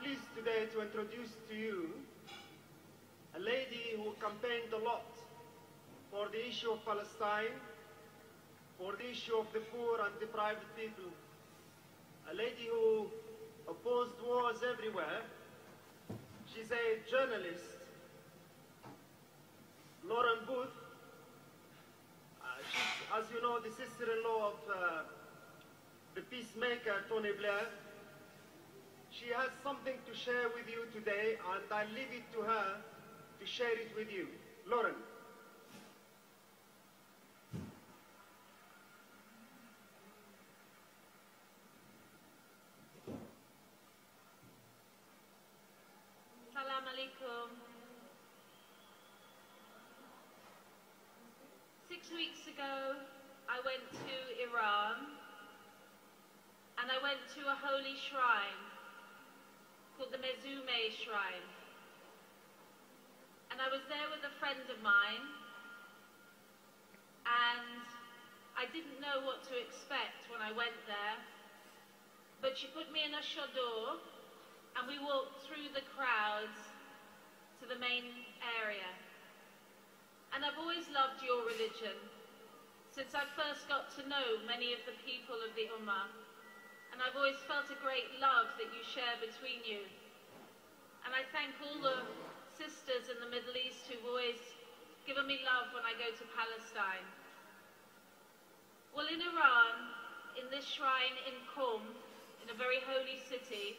pleased today to introduce to you a lady who campaigned a lot for the issue of Palestine, for the issue of the poor and deprived people, a lady who opposed wars everywhere. She's a journalist, Lauren Booth. She's, as you know, the sister-in-law of the peacemaker, Tony Blair. She has something to share with you today, and I leave it to her to share it with you. Lauren. Salam alaikum. 6 weeks ago, I went to Iran, and I went to a holy shrine called the Mezume Shrine. And I was there with a friend of mine, and I didn't know what to expect when I went there, but she put me in a chador, and we walked through the crowds to the main area. And I've always loved your religion, since I first got to know many of the people of the Ummah. And I've always felt a great love that you share between you. And I thank all the sisters in the Middle East who've always given me love when I go to Palestine. Well, in Iran, in this shrine in Qom, in a very holy city,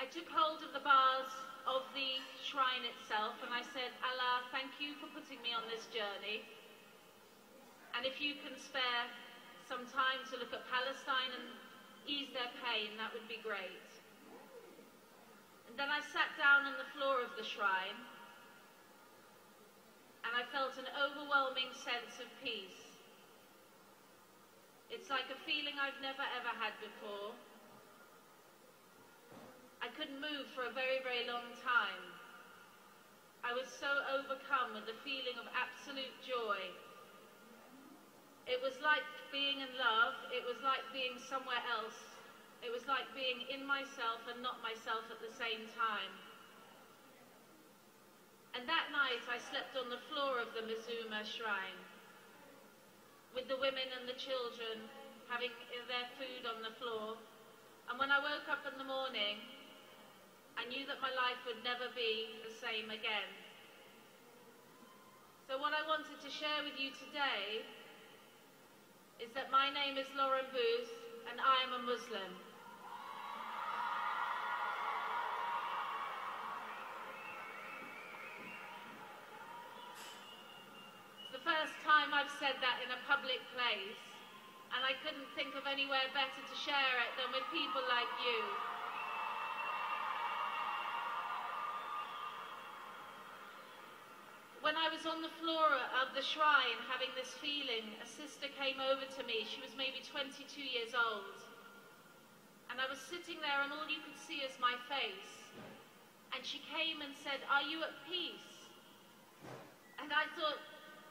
I took hold of the bars of the shrine itself and I said, Allah, thank you for putting me on this journey. And if you can spare some time to look at Palestine and ease their pain, that would be great. And then I sat down on the floor of the shrine and I felt an overwhelming sense of peace. It's like a feeling I've never ever had before. I couldn't move for a very, very long time. I was so overcome with the feeling of absolute joy. It was like being in love. It was like being somewhere else. It was like being in myself and not myself at the same time. And that night I slept on the floor of the Mezume Shrine, with the women and the children having their food on the floor. And when I woke up in the morning, I knew that my life would never be the same again. So what I wanted to share with you today is that my name is Lauren Booth and I am a Muslim. It's the first time I've said that in a public place, and I couldn't think of anywhere better to share it than with people like you. When I was on the floor of the shrine having this feeling, a sister came over to me. She was maybe 22 years old. And I was sitting there and all you could see is my face. And she came and said, "Are you at peace?" And I thought,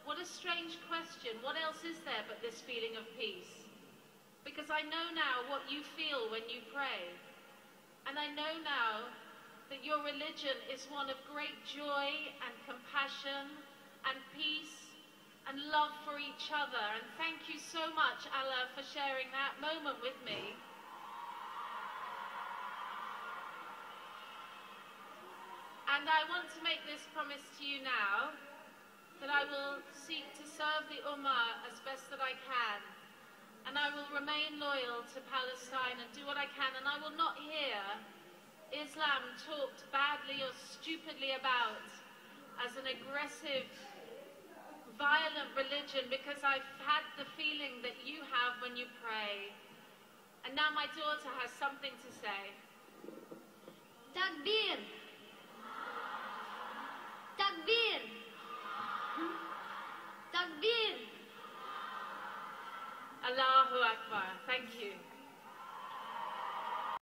what a strange question. What else is there but this feeling of peace? Because I know now what you feel when you pray. And I know now that your religion is one of great joy and compassion and peace and love for each other. And thank you so much, Allah, for sharing that moment with me. And I want to make this promise to you now, that I will seek to serve the Ummah as best that I can. And I will remain loyal to Palestine and do what I can. And I will not hear Islam talked badly or stupidly about as an aggressive, violent religion, because I've had the feeling that you have when you pray. And now my daughter has something to say. Takbir! Takbir! Takbir! Allahu Akbar. Thank you.